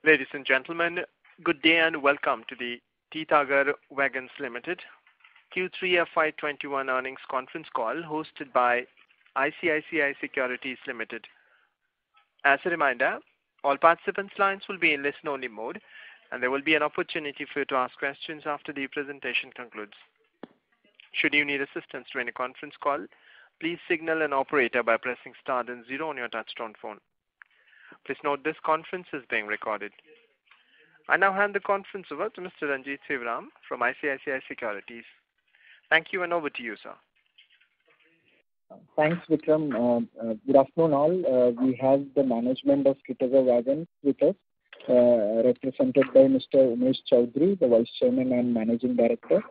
Ladies and gentlemen, good day and welcome to the Titagar Wagons Limited Q3 FY21 earnings conference call hosted by ICICI Securities Limited. As a reminder, all participants' lines will be in listen-only mode, and there will be an opportunity for you to ask questions after the presentation concludes. Should you need assistance during the conference call, please signal an operator by pressing star then 0 on your touchtone phone. Please note this conference is being recorded. I now hand the conference over to Mr. Ranjit Sivram from ICICI Securities. Thank you, and over to you, sir. Thanks, Vikram. Good afternoon, all. We have the management of Titagar Wagons with us, represented by Mr. Umesh Chowdhary, the Vice Chairman and Managing Director,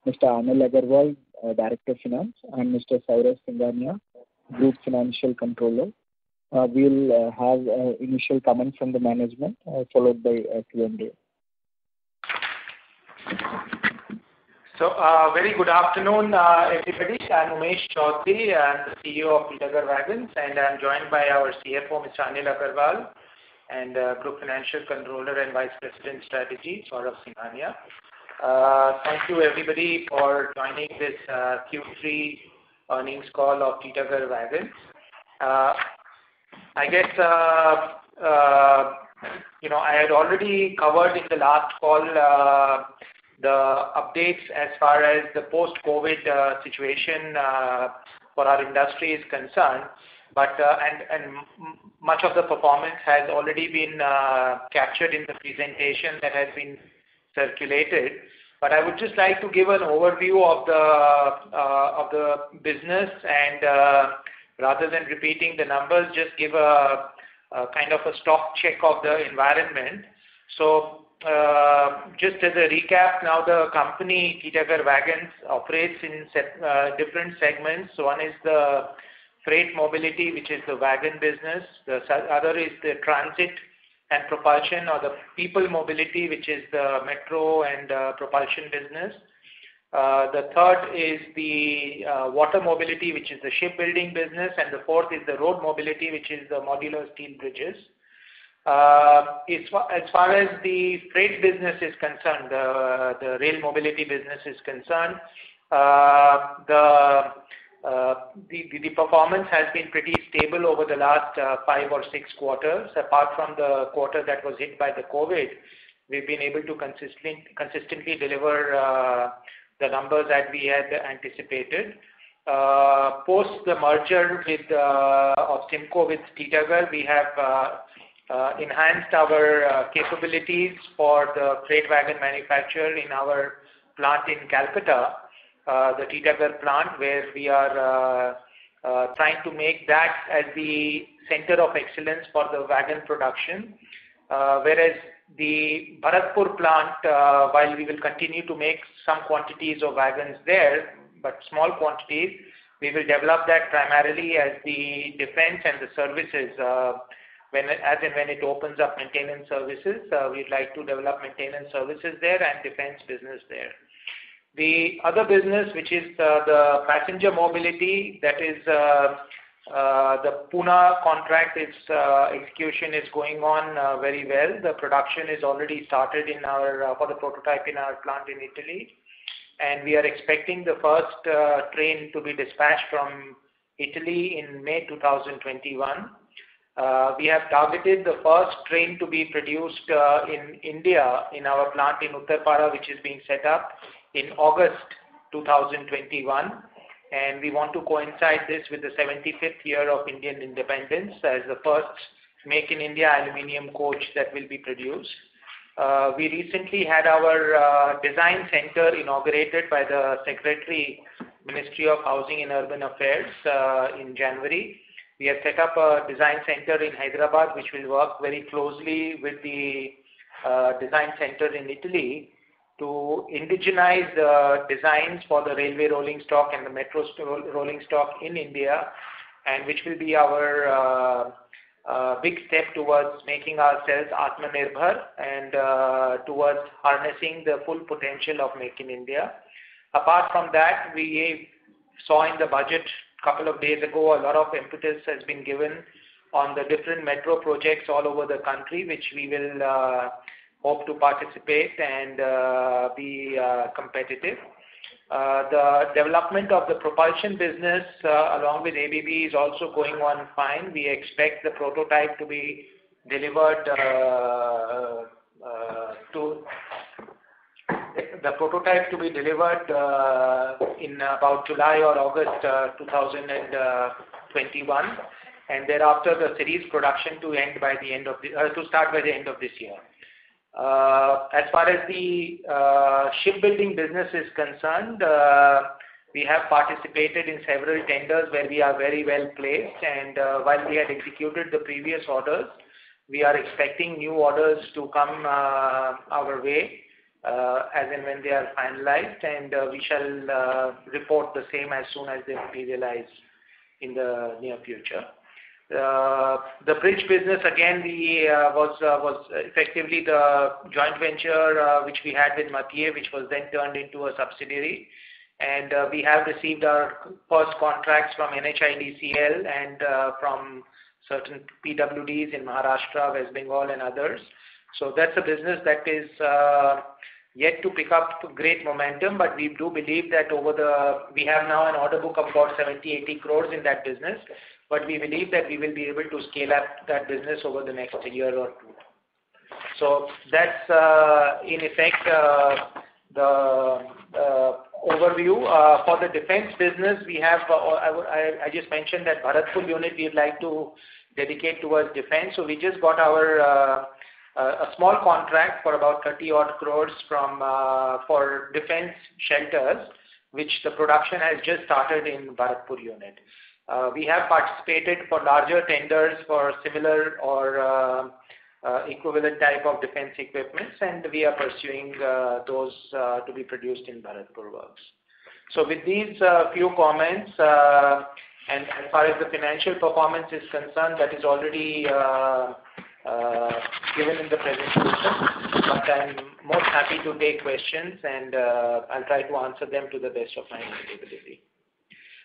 Mr. Anil Agarwal, Director of Finance, and Mr. Saurav Singhania, Group Financial Controller. We'll have initial comments from the management, followed by Q&A. So, very good afternoon, everybody. I'm Umesh Chowdhary. I'm the CEO of Titagar Wagons, and I'm joined by our CFO, Mr. Anil Agarwal, and Group Financial Controller and Vice President Strategy, Saurav Singhania. Thank you, everybody, for joining this Q3 earnings call of Titagar Wagons. I guess, I had already covered in the last call the updates as far as the post-COVID situation for our industry is concerned, but and much of the performance has already been captured in the presentation that has been circulated. But I would just like to give an overview of the business and rather than repeating the numbers, just give a kind of a stock check of the environment. So, just as a recap, now the company Titagar Wagons operates in different segments. So one is the freight mobility, which is the wagon business. The other is the transit and propulsion, or the people mobility, which is the metro and propulsion business. The third is the water mobility, which is the shipbuilding business, and the fourth is the road mobility, which is the modular steel bridges. As far as the freight business is concerned, the rail mobility business is concerned, the performance has been pretty stable over the last 5 or 6 quarters. Apart from the quarter that was hit by the COVID, we've been able to consistently deliver the numbers that we had anticipated. Post the merger of Simco with Titagar, we have enhanced our capabilities for the freight wagon manufacture in our plant in Calcutta, the Titagar plant, where we are trying to make that as the center of excellence for the wagon production. Whereas the Bharatpur plant, while we will continue to make some quantities of wagons there, but small quantities, we will develop that primarily as the defense and the services. When it opens up maintenance services, we'd like to develop maintenance services there and defense business there. The other business, which is the passenger mobility, that is the Pune contract, its execution is going on very well. The production is already started for the prototype in our plant in Italy, and we are expecting the first train to be dispatched from Italy in May 2021. We have targeted the first train to be produced in India in our plant in Uttarpara, which is being set up in August 2021. And we want to coincide this with the 75th year of Indian independence as the first Make in India aluminium coach that will be produced. We recently had our design center inaugurated by the Secretary, Ministry of Housing and Urban Affairs in January. We have set up a design center in Hyderabad, which will work very closely with the design center in Italy to indigenize the designs for the railway rolling stock and the metro rolling stock in India, and which will be our big step towards making ourselves Atmanirbhar and towards harnessing the full potential of Make in India. Apart from that, we saw in the budget a couple of days ago, a lot of impetus has been given on the different metro projects all over the country, which we will hope to participate and be competitive. The development of the propulsion business along with ABB is also going on fine. We expect the prototype to be delivered in about July or August 2021, and thereafter the series production to start by the end of this year. As far as the shipbuilding business is concerned, we have participated in several tenders where we are very well placed, and while we had executed the previous orders, we are expecting new orders to come our way as and when they are finalized, and we shall report the same as soon as they materialize in the near future. The bridge business again was effectively the joint venture which we had with Matier, which was then turned into a subsidiary, and we have received our first contracts from NHIDCL and from certain PWDs in Maharashtra, West Bengal and others. So that's a business that is yet to pick up great momentum, but we do believe that we have now an order book of about 70-80 crores in that business, but we believe that we will be able to scale up that business over the next year or two. So that's in effect the overview. For the defense business, we have, I just mentioned that Bharatpur unit we would like to dedicate towards defense. So we just got our a small contract for about 30 odd crores for defense shelters, which the production has just started in Bharatpur unit. We have participated for larger tenders for similar or equivalent type of defense equipments, and we are pursuing those to be produced in Bharatpur works. So with these few comments, and as far as the financial performance is concerned, that is already given in the presentation, but I'm most happy to take questions, and I'll try to answer them to the best of my ability.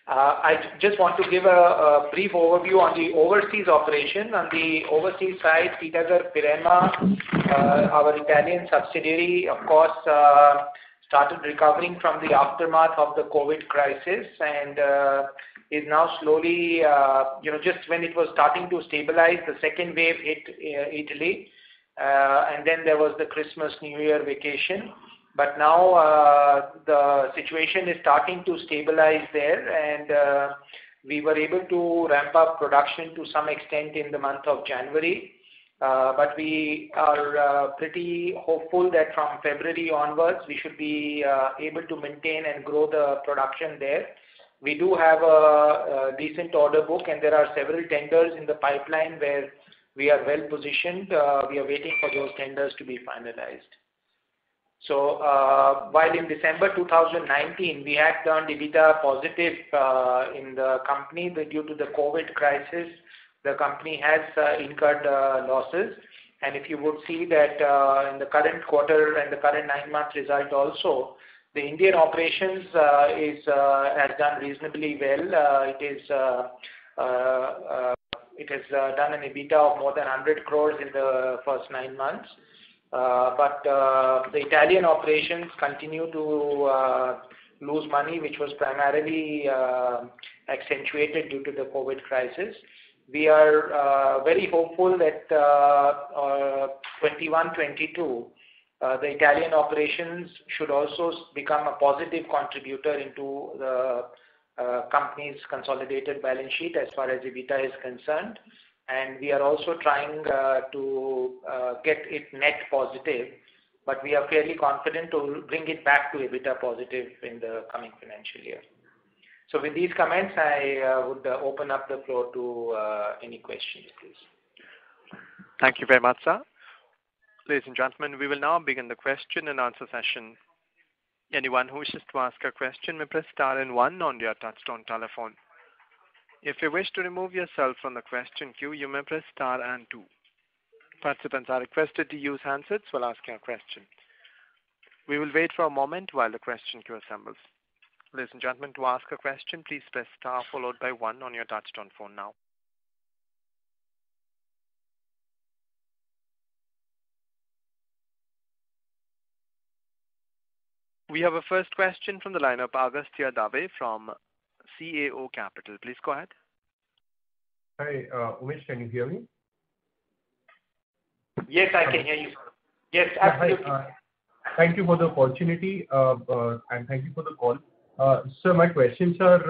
I just want to give a brief overview on the overseas operation. On the overseas side, Titagarh Firema, our Italian subsidiary, of course, started recovering from the aftermath of the COVID crisis, and is now slowly, just when it was starting to stabilize, the second wave hit Italy, and then there was the Christmas New Year vacation. But now the situation is starting to stabilize there, and we were able to ramp up production to some extent in the month of January. But we are pretty hopeful that from February onwards, we should be able to maintain and grow the production there. We do have a decent order book, and there are several tenders in the pipeline where we are well positioned. We are waiting for those tenders to be finalized. So while in December 2019, we had turned EBITDA positive in the company, but due to the COVID crisis, the company has incurred losses. And if you would see that in the current quarter and the current 9-month result also, the Indian operations has done reasonably well. It has done an EBITDA of more than 100 crores in the first 9 months. But the Italian operations continue to lose money, which was primarily accentuated due to the COVID crisis. We are very hopeful that 21-22, the Italian operations should also become a positive contributor into the company's consolidated balance sheet as far as EBITDA is concerned. And we are also trying to get it net positive, but we are fairly confident to bring it back to EBITDA positive in the coming financial year. So with these comments, I would open up the floor to any questions, please. Thank you very much, sir. Ladies and gentlemen, we will now begin the question and answer session. Anyone who wishes to ask a question may press star and 1 on your touchtone telephone. If you wish to remove yourself from the question queue, you may press star and 2. Participants are requested to use handsets while asking a question. We will wait for a moment while the question queue assembles. Ladies and gentlemen, to ask a question, please press star followed by 1 on your touchtone phone now. We have a first question from the lineup, Agastya Dave from CAO Capital. Please go ahead. Hi, Umesh, can you hear me? Yes, I can hear you. Yes, absolutely. Hi, thank you for the opportunity and thank you for the call. Sir, my questions are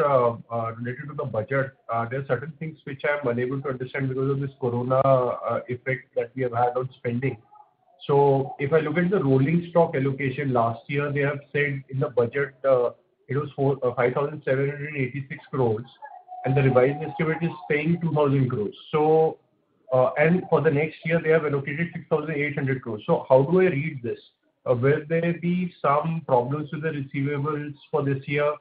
related to the budget. There are certain things which I am unable to understand because of this corona effect that we have had on spending. So if I look at the rolling stock allocation last year, they have said in the budget it was 5,786 crores and the revised estimate is saying 2,000 crores. So, and for the next year, they have allocated 6,800 crores. So how do I read this? Will there be some problems with the receivables for this year?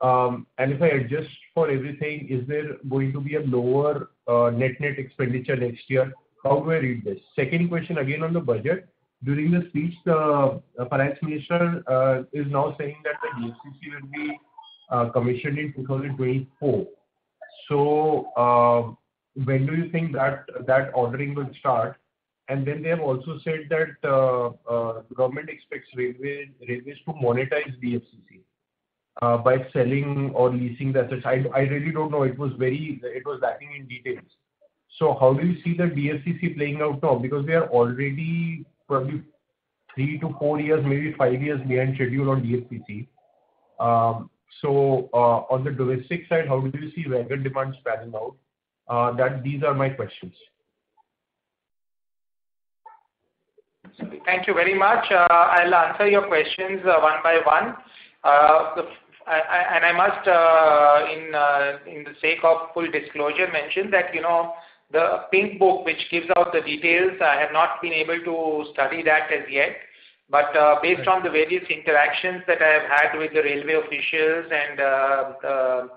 And if I adjust for everything, is there going to be a lower net expenditure next year? How do I read this? Second question again on the budget. During the speech, the finance minister is now saying that the DFCC will be commissioned in 2024. So when do you think that ordering will start? And then they have also said that the government expects railways to monetize DFCC by selling or leasing the assets. I really don't know. It was lacking in details. So how do you see the DFCC playing out now? Because we are already probably 3 to 4 years, maybe 5 years behind schedule on DFCC. So on the domestic side, how do you see wagon demand spanning out? These are my questions. Thank you very much. I'll answer your questions one by one. And I must, in the sake of full disclosure, mention that, the pink book which gives out the details, I have not been able to study that as yet. But based on the various interactions that I have had with the railway officials and the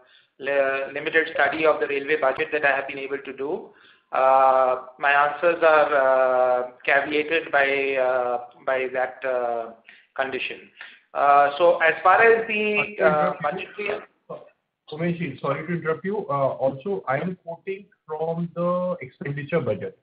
limited study of the railway budget that I have been able to do, my answers are caveated by that condition. So as far as the budget... Umesh, sorry to interrupt you. Also, I am quoting from the expenditure budget.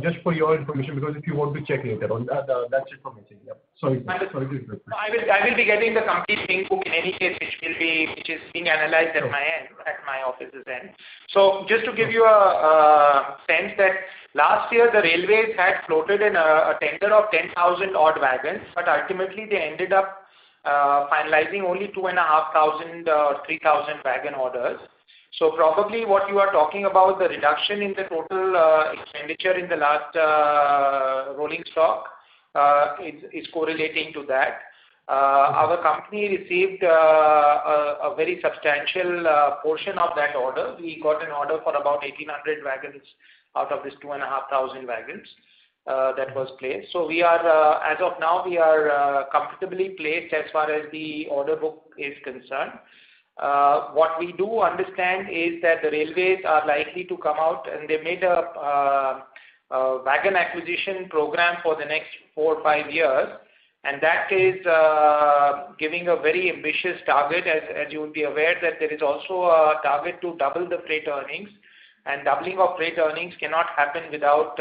Just for your information, because if you want to check later on, that's it from my side. Yeah. Sorry to interrupt you. I will be getting the complete pink book in any case, which is being analyzed at my end, at my office's end. So just to give you a sense that last year the railways had floated in a tender of 10,000 odd wagons, but ultimately they ended up finalizing only 2,500 or 3,000 wagon orders. So probably what you are talking about, the reduction in the total expenditure in the last rolling stock is correlating to that. Our company received a very substantial portion of that order. We got an order for about 1,800 wagons out of this 2,500 wagons that was placed. So we are, as of now, we are comfortably placed as far as the order book is concerned. What we do understand is that the railways are likely to come out and they made a wagon acquisition program for the next 4 or 5 years, and that is giving a very ambitious target. As you would be aware that there is also a target to double the freight earnings, and doubling of freight earnings cannot happen without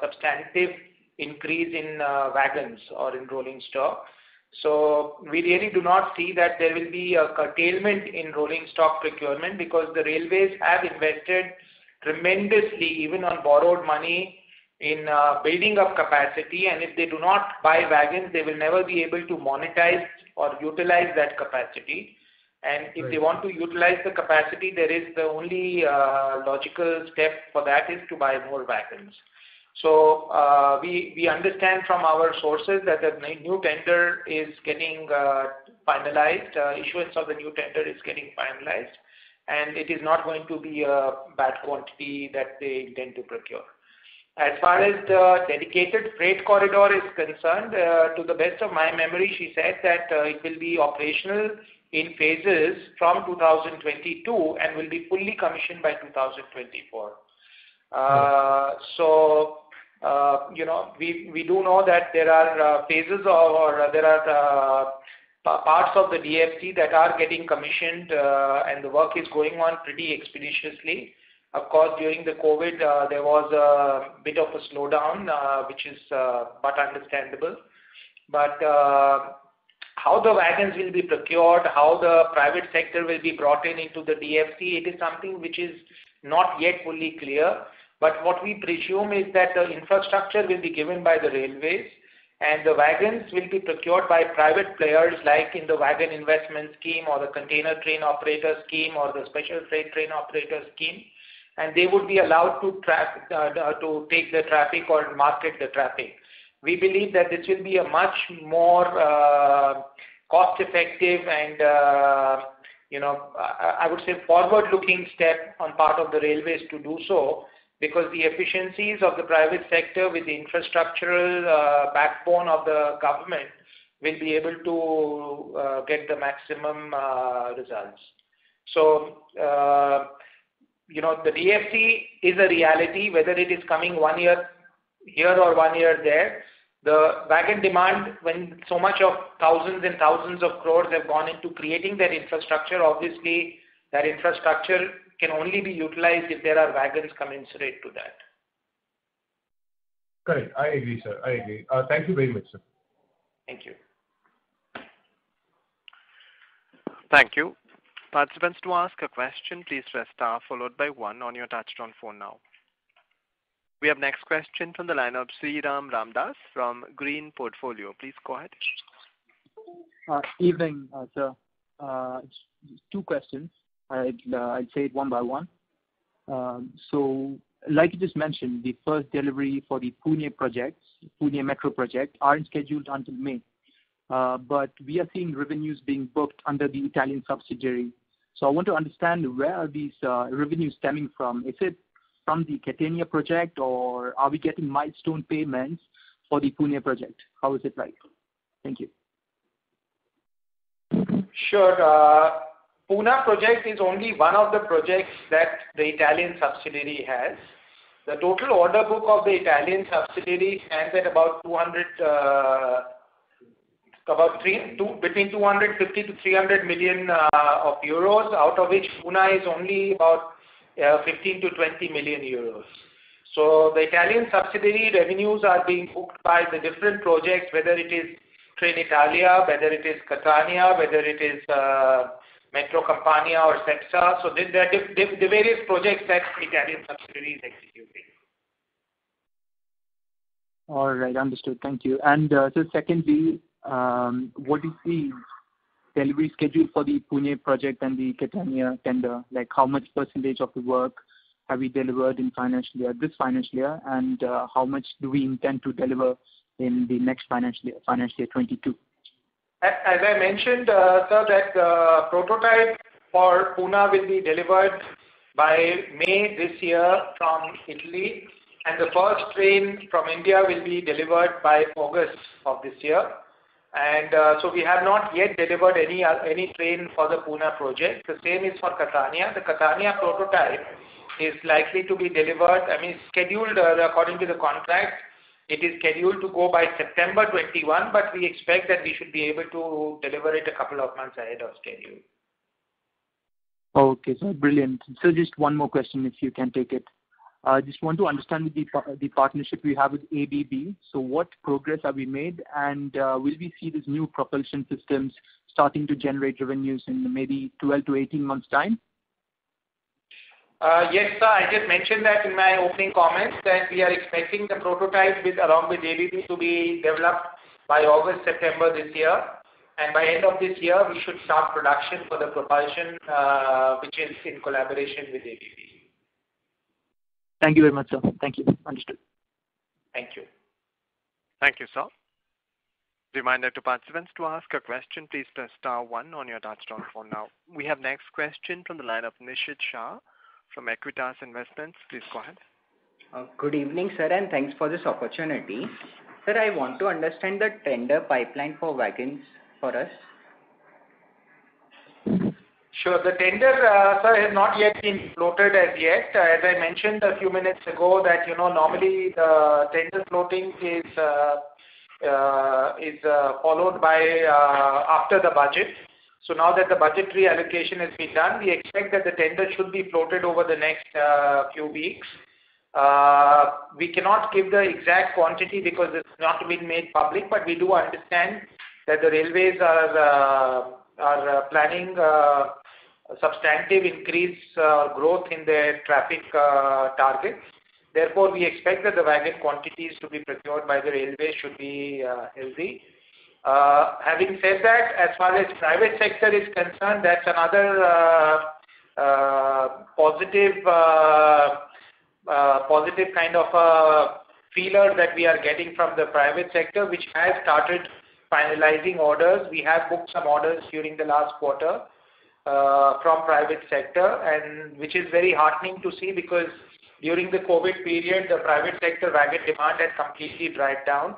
substantive increase in wagons or in rolling stock. So we really do not see that there will be a curtailment in rolling stock procurement, because the railways have invested tremendously, even on borrowed money, in building up capacity, and if they do not buy wagons, they will never be able to monetize or utilize that capacity. And if they want to utilize the capacity, there is the only logical step for that is to buy more wagons. So we understand from our sources that the new tender is getting finalized, issuance of the new tender is getting finalized, and it is not going to be a bad quantity that they intend to procure. As far as the dedicated freight corridor is concerned, to the best of my memory, she said that it will be operational in phases from 2022 and will be fully commissioned by 2024. So, we do know that there are phases or there are parts of the DFC that are getting commissioned and the work is going on pretty expeditiously. Of course, during the COVID, there was a bit of a slowdown, which is but understandable. But How the wagons will be procured, how the private sector will be brought into the DFC, it is something which is not yet fully clear. But what we presume is that the infrastructure will be given by the railways, and the wagons will be procured by private players like in the wagon investment scheme or the container train operator scheme or the special freight train operator scheme, and they would be allowed to take the traffic or market the traffic. We believe that this will be a much more cost-effective and I would say forward-looking step on part of the railways to do so, because the efficiencies of the private sector with the infrastructural backbone of the government will be able to get the maximum results. So, the DFC is a reality, whether it is coming 1 year here or 1 year there. The wagon demand, when so much of thousands and thousands of crores have gone into creating that infrastructure, obviously that infrastructure can only be utilized if there are wagons commensurate to that. Correct. I agree, sir. I agree. Thank you very much, sir. Thank you. Thank you. Participants, to ask a question, please press star followed by 1 on your touchtone phone now. We have next question from the line of Sriram Ramdas from Green Portfolio. Please go ahead. Evening, sir. 2 questions. I'd say it one by one. So, like you just mentioned, the first delivery for the Pune Metro project, aren't scheduled until May. But we are seeing revenues being booked under the Italian subsidiary. So I want to understand, where are these revenues stemming from? Is it from the Catania project, or are we getting milestone payments for the Pune project? How is it like? Thank you. Sure. Pune project is only one of the projects that the Italian subsidiary has. The total order book of the Italian subsidiary stands at about between 250 to 300 million of euros, out of which Pune is only about 15 to 20 million euros. So the Italian subsidiary revenues are being booked by the different projects, whether it is Trenitalia, whether it is Catania, whether it is Metro Campania or SEPSA. So the various projects that the Italian subsidiary is executing. All right, understood. Thank you. And so secondly, what is the delivery schedule for the Pune project and the Catania tender? Like, how much percentage of the work have we delivered in this financial year, and how much do we intend to deliver in the next financial year 22? As I mentioned, sir, that the prototype for Pune will be delivered by May this year from Italy, and the first train from India will be delivered by August of this year. And so we have not yet delivered any train for the Pune project. The same is for Catania. The Catania prototype is likely to be delivered, scheduled according to the contract. It is scheduled to go by September 21, but we expect that we should be able to deliver it a couple of months ahead of schedule. Okay, so brilliant. So just one more question, if you can take it. I just want to understand the partnership we have with ABB. So what progress have we made, and will we see these new propulsion systems starting to generate revenues in maybe 12 to 18 months' time? Yes, sir. I just mentioned that in my opening comments, that we are expecting the prototype along with ABB to be developed by August, September this year. And by end of this year, we should start production for the propulsion, which is in collaboration with ABB. Thank you very much, sir. Thank you. Understood. Thank you. Thank you, sir. Reminder to participants, to ask a question, please press star 1 on your touchtone phone now. We have next question from the line of Nishit Shah from Equitas Investments. Please go ahead. Good evening, sir, and thanks for this opportunity. Sir, I want to understand the tender pipeline for wagons for us. Sure. The tender, sir, has not yet been floated as yet. As I mentioned a few minutes ago, that normmally the tender floating is followed by after the budget. So now that the budgetary allocation has been done, we expect that the tender should be floated over the next few weeks. We cannot give the exact quantity because it's not been made public, but we do understand that the railways are planning substantive increase growth in their traffic targets. Therefore, we expect that the wagon quantities to be procured by the railways should be healthy. Having said that, as far as private sector is concerned, that's another positive kind of a feeler that we are getting from the private sector, which has started finalizing orders. We have booked some orders during the last quarter from private sector, and which is very heartening to see, because during the COVID period, the private sector wagon demand had completely dried down,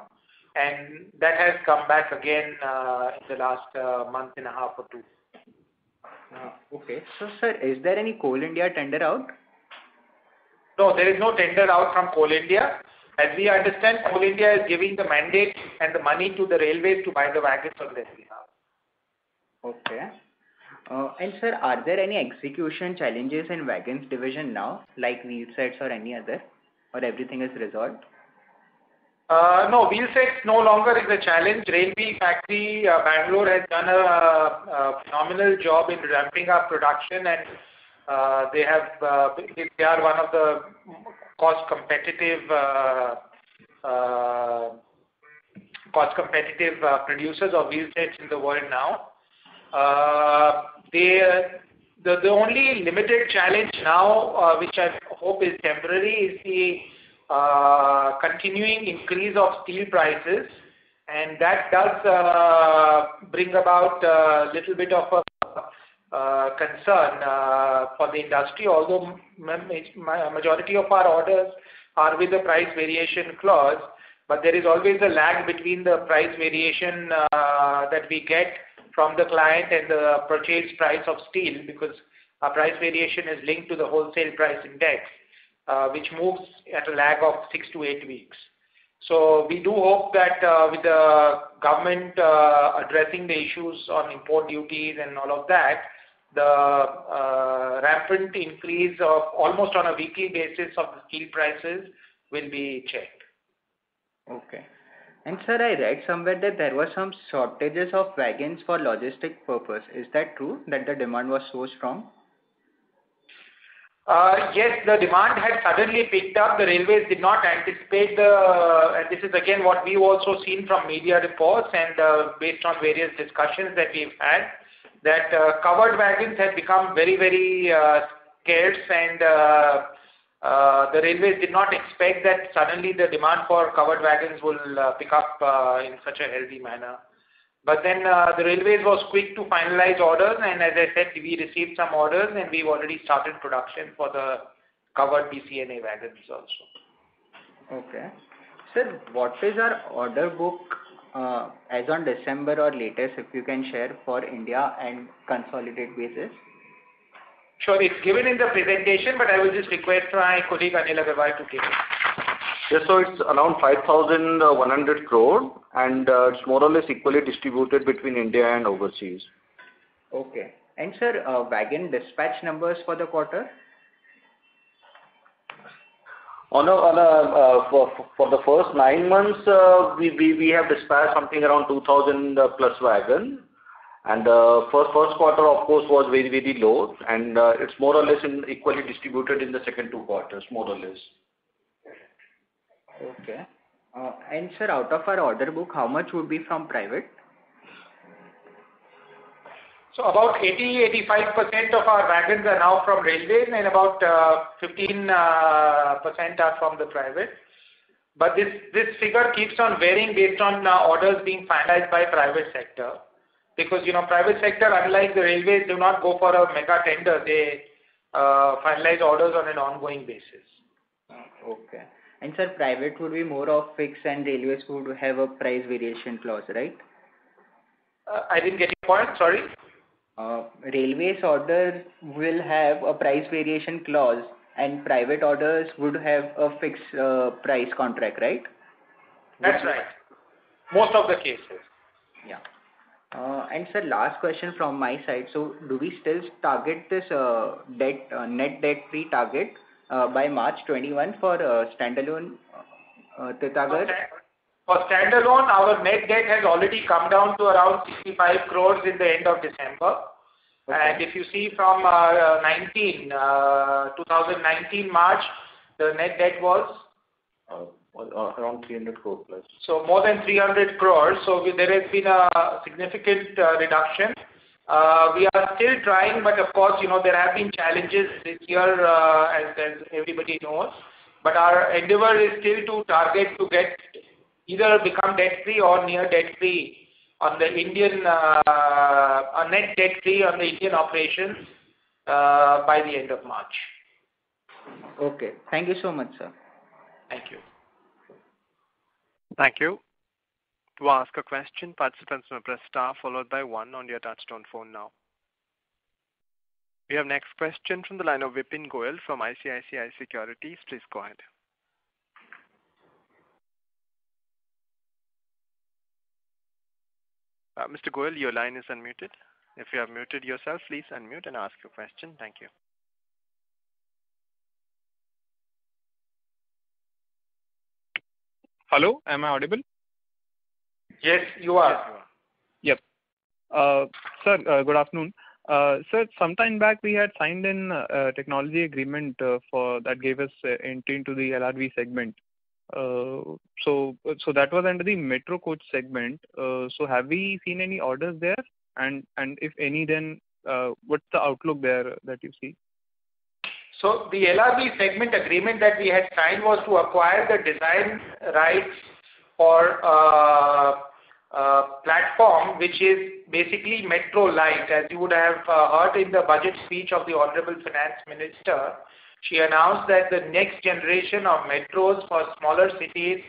and that has come back again in the last month and a half or two. Okay. So, sir, is there any Coal India tender out? No, there is no tender out from Coal India. As we understand, Coal India is giving the mandate and the money to the railways to buy the wagons on their behalf. Okay. And sir, are there any execution challenges in wagons division now, like wheel sets or any other, or everything is resolved? No, wheel sets no longer is a challenge. Railway factory Bangalore has done a phenomenal job in ramping up production, and they are one of the cost competitive producers of wheel sets in the world now. The only limited challenge now, which I hope is temporary, is the continuing increase of steel prices, and that does bring about a little bit of a concern for the industry, although majority of our orders are with the price variation clause, but there is always a lag between the price variation that we get from the client and the purchase price of steel, because our price variation is linked to the wholesale price index, which moves at a lag of 6 to 8 weeks. So we do hope that with the government addressing the issues on import duties and all of that, the rampant increase of almost on a weekly basis of the steel prices will be checked. Okay. And sir, I read somewhere that there were some shortages of wagons for logistic purpose. Is that true, that the demand was so strong? Yes, the demand had suddenly picked up. The railways did not anticipate and this is again what we've also seen from media reports and based on various discussions that we've had, that covered wagons had become very, very scarce, and the railways did not expect that suddenly the demand for covered wagons will pick up in such a healthy manner. But then the railways was quick to finalize orders, and as I said, we received some orders and we've already started production for the covered BCNA wagons also. Okay. Sir, what is our order book as on December or latest, if you can share, for India and consolidated basis? Sure, it's given in the presentation, but I will just request my colleague Anil Agarwal to give it. Yes, so it's around 5,100 crore, and it's more or less equally distributed between India and overseas. Okay. And sir, wagon dispatch numbers for the quarter? For the first 9 months, we have dispatched something around 2,000 plus wagon, and first quarter of course was very, very low, and it's more or less equally distributed in the second 2 quarters, more or less. Okay. And sir, out of our order book, how much would be from private? So about 80-85% of our wagons are now from railways, and about 15% are from the private. But this figure keeps on varying based on orders being finalized by private sector, because private sector, unlike the railways, do not go for a mega tender. They finalize orders on an ongoing basis. Okay. And sir, private would be more of fixed, and railways would have a price variation clause, right? I didn't get your point, sorry. Railways order will have a price variation clause, and private orders would have a fixed price contract, right? That's right. Most of the cases. Yeah. And sir, last question from my side. So, do we still target this net debt-free target by March 21 for standalone Titagarh? For standalone, our net debt has already come down to around 65 crores in the end of December. Okay. And if you see from 2019 March, the net debt was around 300 crore plus. so more than 300 crores. So there has been a significant reduction. We are still trying, but of course, there have been challenges this year, as everybody knows. But our endeavor is still to target to get either become debt-free or near debt-free on the Indian, net debt-free on the Indian operations by the end of March. Okay. Thank you so much, sir. Thank you. Thank you. To ask a question, participants may press star followed by 1 on your touchtone phone now. We have next question from the line of Vipin Goyal from ICICI Securities. Please go ahead. Mr. Goyal, your line is unmuted. If you have muted yourself, please unmute and ask your question. Thank you. Hello, am I audible? Yes, you are. Yep. Sir, good afternoon. Sir, sometime back we had signed in a technology agreement for that gave us entry into the LRV segment. So that was under the metro coach segment. So have we seen any orders there? And if any, then what's the outlook there that you see? So the LRV segment agreement that we had signed was to acquire the design rights for platform, which is basically Metro Light. As you would have heard in the budget speech of the Honorable Finance Minister, she announced that the next generation of metros for smaller cities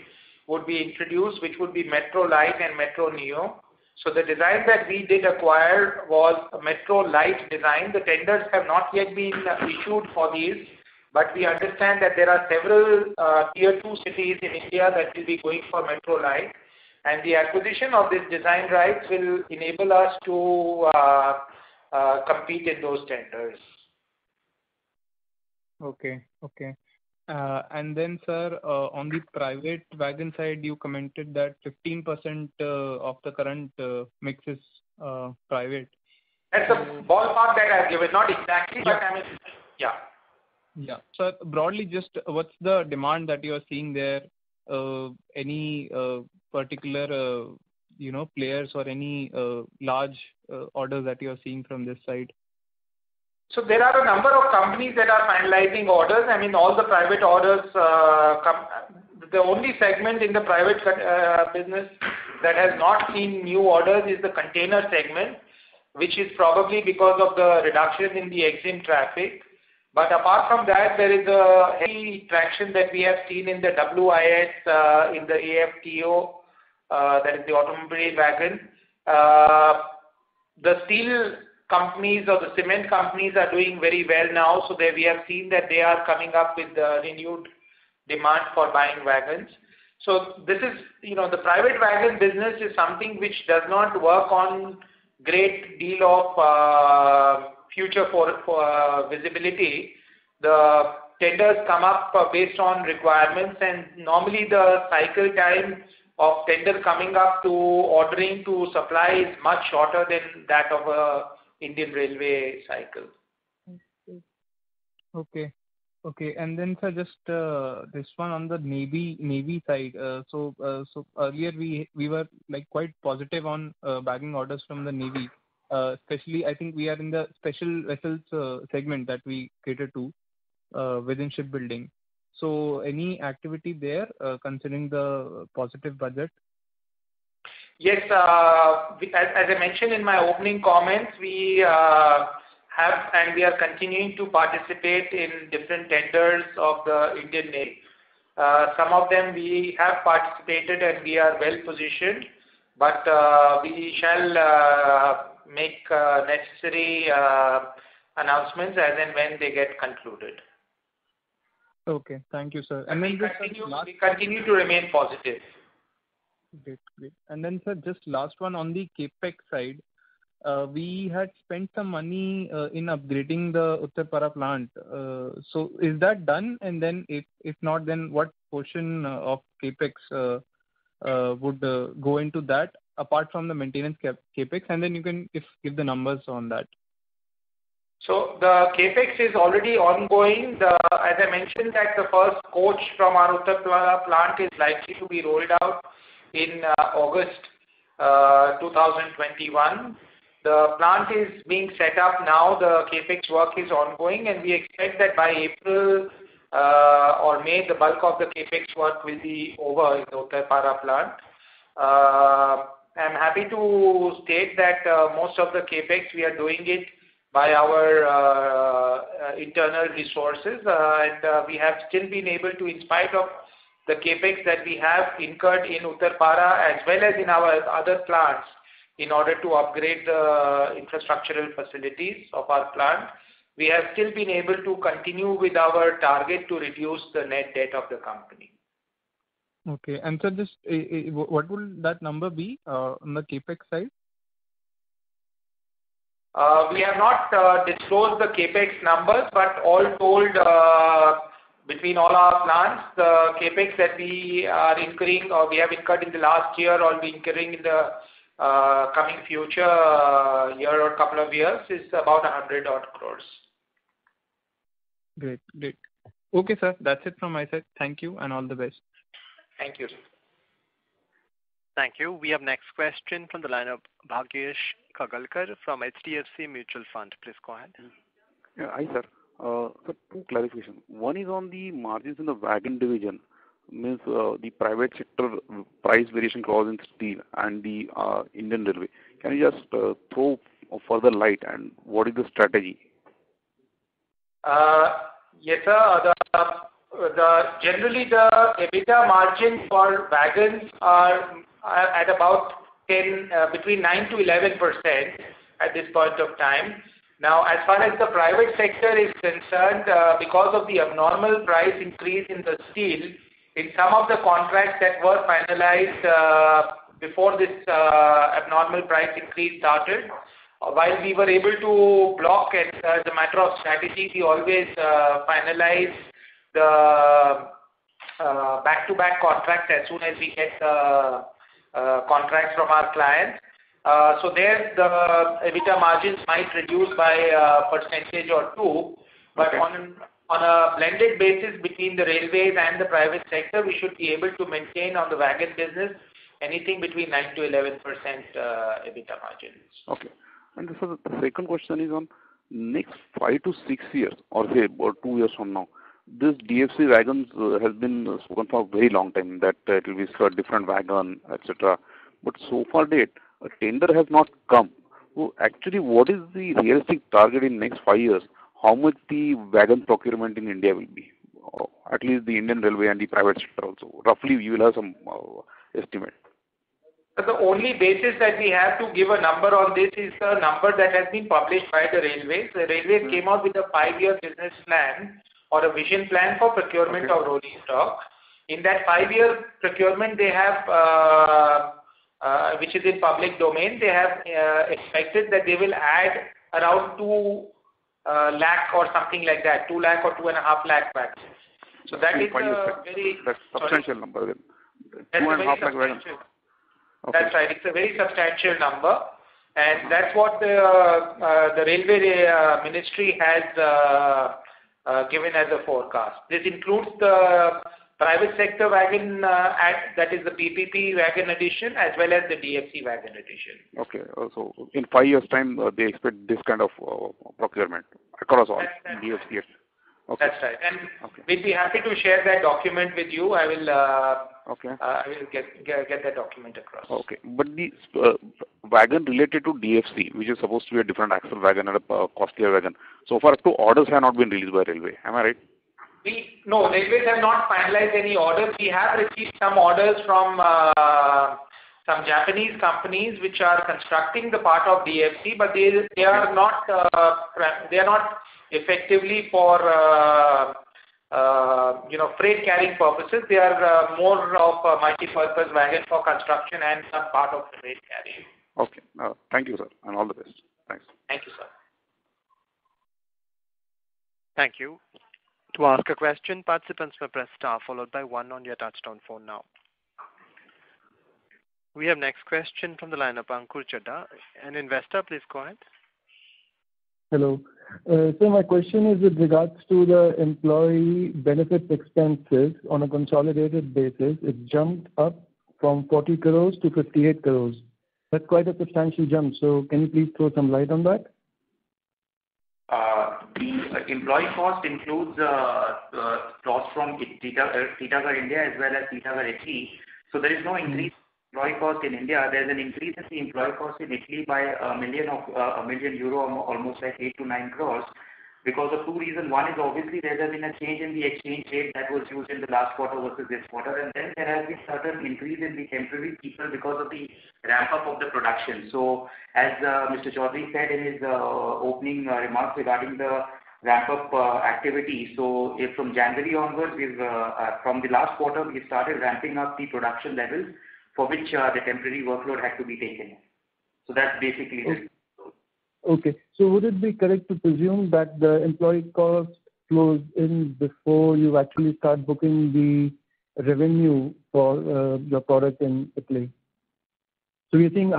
would be introduced, which would be Metro Light and Metro Neo. So the design that we did acquire was a Metro Light design. The tenders have not yet been issued for these, but we understand that there are several tier 2 cities in India that will be going for Metro Light. And the acquisition of this design rights will enable us to compete in those tenders. Okay. And then, sir, on the private wagon side, you commented that 15% of the current mix is private. That's the ballpark that I've given, not exactly, but I mean, yeah. Yeah. So broadly, just what's the demand that you are seeing there? Any particular, players or any large orders that you are seeing from this side? So there are a number of companies that are finalizing orders. I mean, all the private orders the only segment in the private business that has not seen new orders is the container segment, which is probably because of the reduction in the EXIM traffic. But apart from that, there is a heavy traction that we have seen in the WIS, in the AFTO, that is the automobile wagon. The steel companies or the cement companies are doing very well now, so we have seen that they are coming up with renewed demand for buying wagons. So this is, the private wagon business is something which does not work on great deal of future for visibility. The tenders come up based on requirements, and normally the cycle time of tender coming up to ordering to supply is much shorter than that of a Indian Railway cycle. Okay. And then, sir, just this one on the Navy side. So earlier we were quite positive on bagging orders from the Navy. Especially, I think we are in the special vessels segment that we cater to within shipbuilding. So any activity there considering the positive budget? Yes, as I mentioned in my opening comments, we have and we are continuing to participate in different tenders of the Indian Navy. Some of them we have participated and we are well positioned, but we shall make necessary announcements as and when they get concluded. Okay, thank you, sir. And we continue to remain positive. Great. And then, sir, just last one on the CapEx side. We had spent some money in upgrading the Uttarpara plant. So is that done? And then if not, then what portion of CapEx would go into that apart from the maintenance capex, and then you can give the numbers on that. So the capex is already ongoing. As I mentioned, that the first coach from our Uttarpara plant is likely to be rolled out in August 2021. The plant is being set up now. The capex work is ongoing, and we expect that by April or May, the bulk of the capex work will be over in the Uttarpara plant. I'm happy to state that most of the capex, we are doing it by our internal resources, and we have still been able to, in spite of the capex that we have incurred in Uttarpara as well as in our other plants, in order to upgrade the infrastructural facilities of our plant, we have still been able to continue with our target to reduce the net debt of the company. Okay, and so just what will that number be on the capex side? We have not disclosed the capex numbers, but all told, between all our plants, the capex that we are incurring or we have incurred in the last year or be incurring in the coming future year or couple of years is about 100 odd crores. Great. Okay, sir, that's it from my side. Thank you and all the best. Thank you. Thank you. We have next question from the line of Bhagyesh Kagalkar from HDFC Mutual Fund. Please go ahead. Yeah, hi sir. So two clarification. One is on the margins in the wagon division, means the private sector price variation clause in steel and the Indian Railway. Can you just throw further light and what is the strategy? Yes, sir. Generally the EBITDA margin for wagons are at about between 9 to 11% at this point of time. Now, as far as the private sector is concerned, because of the abnormal price increase in the steel, in some of the contracts that were finalized before this abnormal price increase started, while we were able to block it as a matter of strategy, we always finalize the back-to-back contracts as soon as we get contracts from our clients. So there the EBITDA margins might reduce by a percentage or two, but okay. on a blended basis between the railways and the private sector, we should be able to maintain on the wagon business anything between 9 to 11% EBITDA margins. Okay. And so the second question is on next 5 to 6 years, or say about 2 years from now. This DFC wagons has been spoken for a very long time that it will be for different wagon, etc. But so far date, a tender has not come. So actually, what is the realistic target in next 5 years? How much the wagon procurement in India will be? At least the Indian Railway and the private sector also. Roughly, you will have some estimate. The only basis that we have to give a number on this is the number that has been published by the railways. The railways came out with a 5-year business plan or a vision plan for procurement of rolling stock. In that 5-year procurement, they have, which is in public domain, they have expected that they will add around 2 lakh or something like that, 2 lakh or 2.5 lakh wagons. So that is a very substantial number. That's 2.5 lakh wagons. Okay. That's right. It's a very substantial number, and that's what the railway ministry has given as a forecast. This includes the private sector wagon act, that is the PPP wagon addition, as well as the DFC wagon addition. Okay. So in 5 years' time, they expect this kind of procurement across all DFCs. Okay. That's right. And we'll be happy to share that document with you. I will get that document across. Okay. But the wagon related to DFC, which is supposed to be a different axle wagon and a costlier wagon, so far two orders have not been released by railway. Am I right? No, railways have not finalized any orders. We have received some orders from some Japanese companies which are constructing the part of DFC, but they are not effectively for freight carrying purposes. They are more of a multi-purpose wagon for construction and some part of freight carrying. Okay. Thank you, sir, and all the best. Thanks. Thank you, sir. Thank you. To ask a question, participants may press star followed by 1 on your touchtone phone now. We have next question from the line of Ankur Chadha, an investor. Please go ahead. Hello. So my question is with regards to the employee benefits expenses on a consolidated basis. It jumped up from 40 crores to 58 crores. That's quite a substantial jump. So can you please throw some light on that? The employee cost includes costs from Titagarh India as well as Titagarh Italy. So there is no increase in employee cost in India. There is an increase in the employee cost in Italy by a million euro, almost like 8 to 9 crores, because of two reasons. One is obviously there has been a change in the exchange rate that was used in the last quarter versus this quarter, and then there has been certain increase in the temporary people because of the ramp up of the production. So as Mr. Chaudhary said in his opening remarks regarding the ramp up activity, so if from January onwards, from the last quarter, we started ramping up the production levels for which the temporary workload had to be taken. So that's basically it. Okay. So would it be correct to presume that the employee cost flows in before you actually start booking the revenue for your product in Italy? So we're seeing the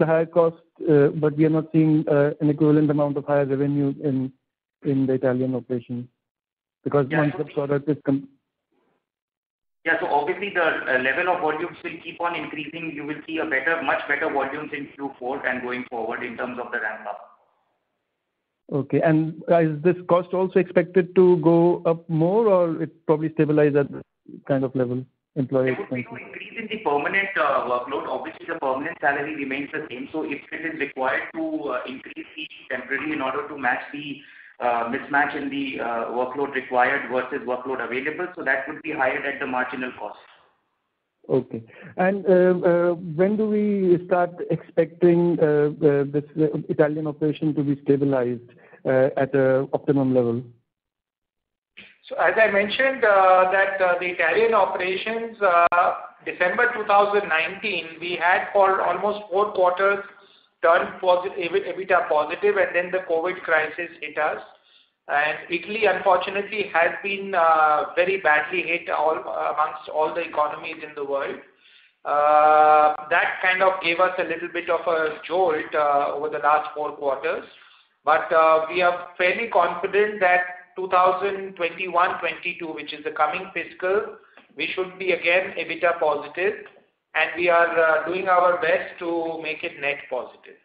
higher cost, but we are not seeing an equivalent amount of higher revenue in the Italian operation, because once the product is Yeah, so obviously the level of volumes will keep on increasing. You will see much better volumes in Q4 and going forward in terms of the ramp up. Okay, and is this cost also expected to go up more, or it probably stabilize at this kind of level, employee expenses? There would be no increase in the permanent workload. Obviously, the permanent salary remains the same. So if it is required to increase the temporary in order to match the mismatch in the workload required versus workload available, so that would be higher at the marginal cost. Okay. And when do we start expecting this Italian operation to be stabilized at an optimum level? So as I mentioned, that the Italian operations, December 2019, we had for almost 4 quarters turned positive, EBITDA positive, and then the COVID crisis hit us. And Italy, unfortunately, has been very badly hit amongst all the economies in the world. That kind of gave us a little bit of a jolt over the last 4 quarters. But we are fairly confident that 2021-22, which is the coming fiscal, we should be again EBITDA positive, and we are doing our best to make it net positive.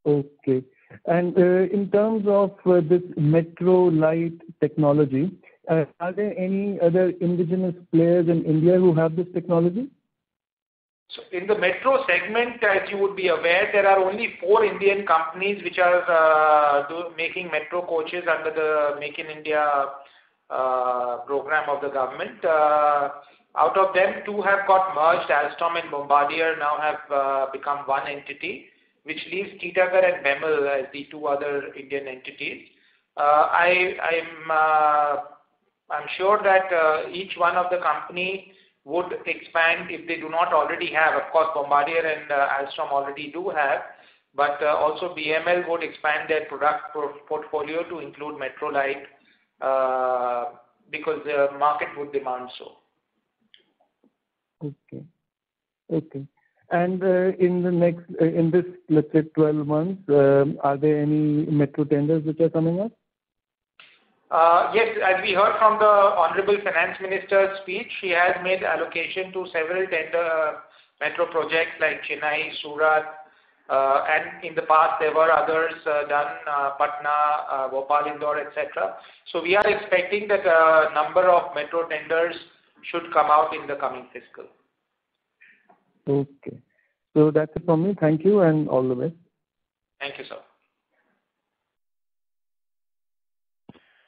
Okay. And in terms of this Metro Light technology, are there any other indigenous players in India who have this technology? So in the metro segment, as you would be aware, there are only 4 Indian companies which are making metro coaches under the Make in India program of the government. Out of them, 2 have got merged. Alstom and Bombardier now have become one entity, which leaves Titagarh and Bemel as the 2 other Indian entities. I'm sure that each one of the company would expand if they do not already have. Of course, Bombardier and Alstom already do have, but also BML would expand their product portfolio to include Metro Light because the market would demand so. Okay. Okay. And in this, let's say, 12 months, are there any metro tenders which are coming up? Yes, as we heard from the Honorable Finance Minister's speech, he has made allocation to several metro projects like Chennai, Surat, and in the past there were others done, Patna, Bhopal, Indore, etc. So we are expecting that a number of metro tenders should come out in the coming fiscal. Okay. So that's it from me. Thank you and all the best. Thank you, sir.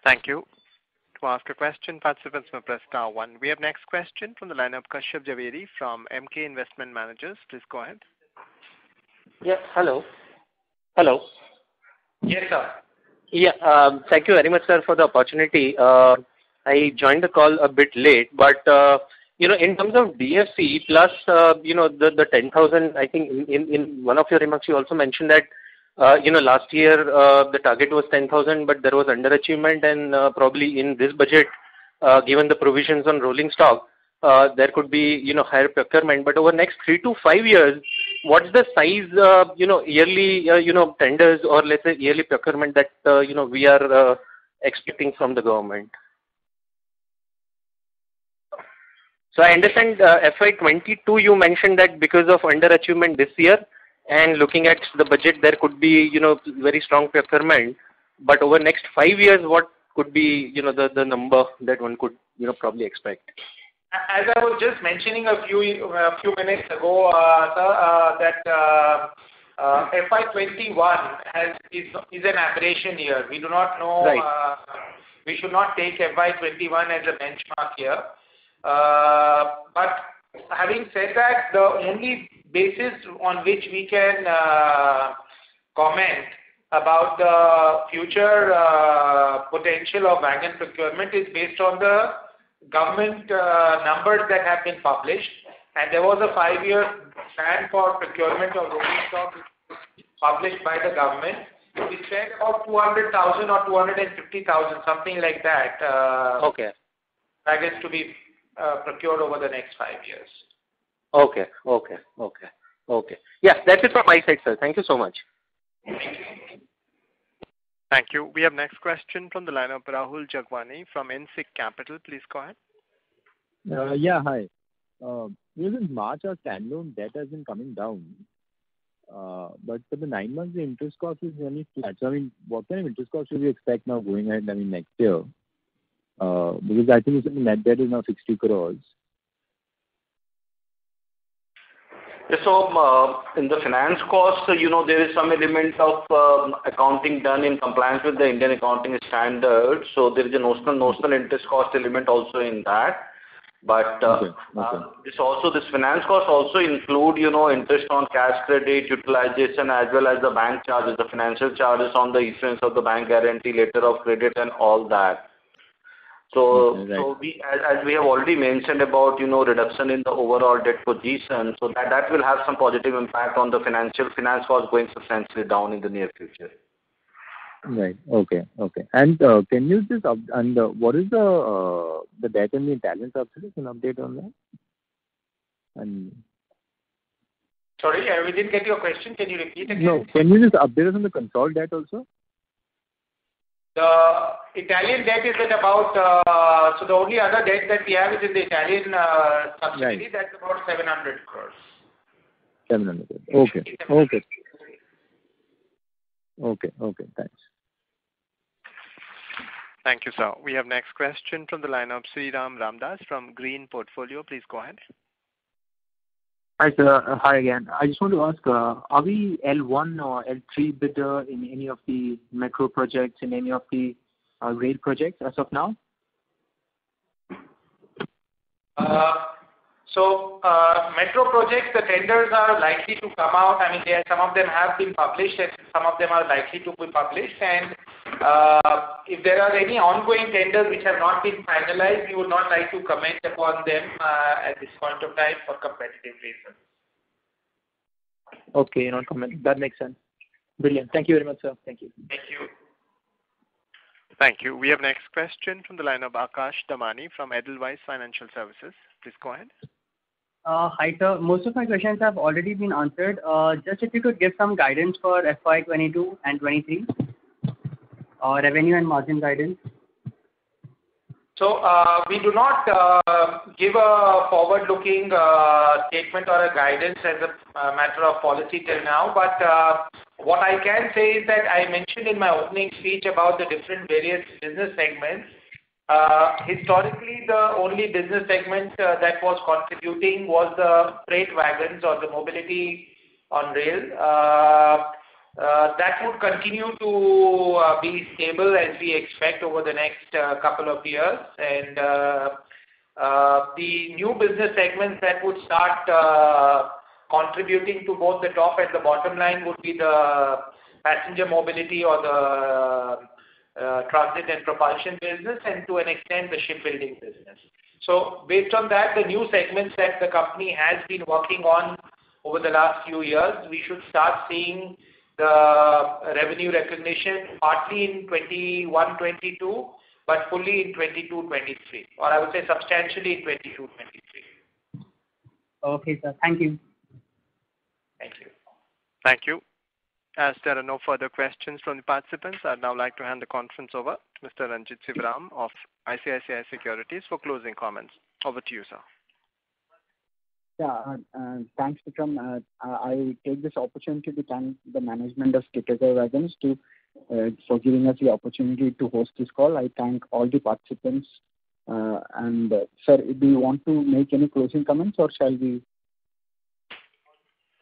Thank you. To ask a question, participants may press star 1. We have next question from the line of Kashyap Javeri from MK Investment Managers. Please go ahead. Yeah, hello. Hello. Yes, sir. Yeah, thank you very much, sir, for the opportunity. I joined the call a bit late, but in terms of DFC plus, the 10,000, I think in one of your remarks you also mentioned that, last year the target was 10,000, but there was underachievement, and probably in this budget, given the provisions on rolling stock, there could be, higher procurement. But over next 3 to 5 years, what's the size, yearly, tenders or let's say yearly procurement that, we are expecting from the government? So I understand FY22 you mentioned that because of underachievement this year and looking at the budget there could be, very strong procurement. But over next 5 years, what could be, the number that one could, probably expect? As I was just mentioning a few minutes ago, sir, that FY21 is an aberration year. We do not know. Right. We should not take FY21 as a benchmark year. But having said that, the only basis on which we can comment about the future potential of wagon procurement is based on the government numbers that have been published. And there was a 5-year plan for procurement of rolling stock published by the government. We said about 200,000 or 250,000, something like that. Okay. Wagons to be procured over the next 5 years. Okay. Yeah, that's it from my side, sir. Thank you so much. Thank you. We have next question from the line of Rahul Jagwani from InSec Capital. Please go ahead. Yeah, hi. Since March, our standalone debt has been coming down. But for the 9 months, the interest cost is only flat. So, what kind of interest cost should we expect now going ahead, next year? Because I think the net debt is now 60 crores. So, in the finance cost, there is some element of accounting done in compliance with the Indian accounting standards. So, there is a notional interest cost element also in that. But this finance cost also include, interest on cash credit, utilization, as well as the bank charges, the financial charges on the issuance of the bank guarantee letter of credit and all that. So, as we have already mentioned about, reduction in the overall debt position, so that will have some positive impact on the finance cost going substantially down in the near future. Right. Okay. And can you just what is the debt in the Italian subsidiaries? An update on that? And sorry, we didn't get your question. Can you repeat again? No. Can you just update us on the consolidated debt also? The Italian debt is at about, so the only other debt that we have is in the Italian subsidiary. Right. That's about 700 crores. 700 crores. Okay. Thanks. Thank you, sir. We have next question from the line of Sriram Ramdas from Green Portfolio. Please go ahead. Hi, sir. Hi again. I just want to ask, are we L1 or L3 bidder in any of the metro projects, in any of the rail projects as of now? Metro projects, the tenders are likely to come out. Some of them have been published and some of them are likely to be published. And if there are any ongoing tenders which have not been finalized, we would not like to comment upon them at this point of time for competitive reasons. Okay, not comment. That makes sense. Brilliant. Thank you very much, sir. Thank you. Thank you. Thank you. We have next question from the line of Akash Damani from Edelweiss Financial Services. Please go ahead. Hi, sir. Most of my questions have already been answered. Just if you could give some guidance for FY22 and 23, revenue and margin guidance. So we do not give a forward-looking statement or a guidance as a matter of policy till now. But what I can say is that I mentioned in my opening speech about the different various business segments. Historically, the only business segment that was contributing was the freight wagons or the mobility on rail. That would continue to be stable as we expect over the next couple of years. And the new business segments that would start contributing to both the top and the bottom line would be the passenger mobility or the transit and propulsion business, and to an extent the shipbuilding business. So based on that, the new segments that the company has been working on over the last few years, we should start seeing the revenue recognition partly in 21-22, but fully in 22-23, or I would say substantially in 22-23. Okay, sir. Thank you. Thank you. Thank you. As there are no further questions from the participants, I'd now like to hand the conference over to Mr. Ranjit Sivaram of ICICI Securities for closing comments. Over to you, sir. Yeah, thanks, Vikram. I take this opportunity to thank the management of Titagarh Wagons for giving us the opportunity to host this call. I thank all the participants. Sir, do you want to make any closing comments, or shall we?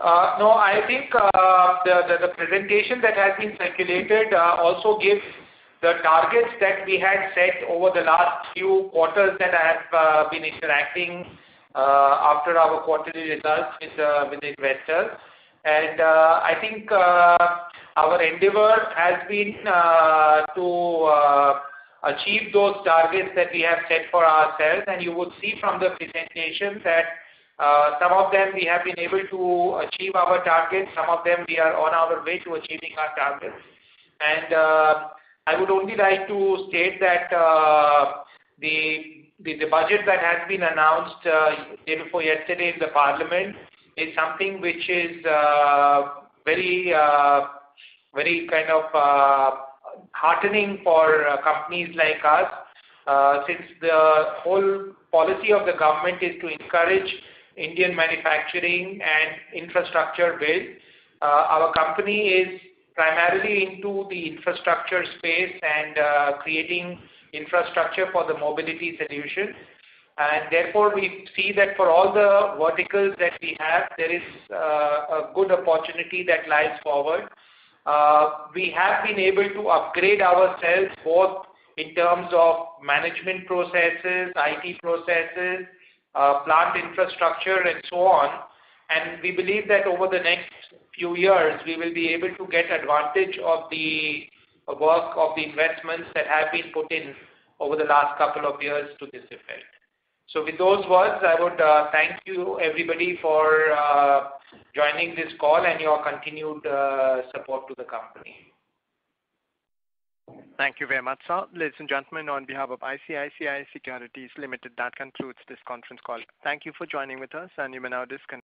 No, I think the presentation that has been circulated also gives the targets that we had set over the last few quarters that I have been interacting after our quarterly results with investors. And I think our endeavor has been to achieve those targets that we have set for ourselves. And you would see from the presentation that some of them we have been able to achieve our targets. Some of them we are on our way to achieving our targets. And I would only like to state that the budget that has been announced day before yesterday in the Parliament is something which is very kind of heartening for companies like us, since the whole policy of the government is to encourage Indian manufacturing and infrastructure build. Our company is primarily into the infrastructure space and creating infrastructure for the mobility solution. And therefore, we see that for all the verticals that we have, there is a good opportunity that lies forward. We have been able to upgrade ourselves both in terms of management processes, IT processes, plant infrastructure, and so on. And we believe that over the next few years, we will be able to get advantage of the work of the investments that have been put in over the last couple of years to this effect. So with those words, I would thank you everybody for joining this call and your continued support to the company. Thank you very much, sir. Ladies and gentlemen, on behalf of ICICI Securities Limited, that concludes this conference call. Thank you for joining with us, and you may now disconnect.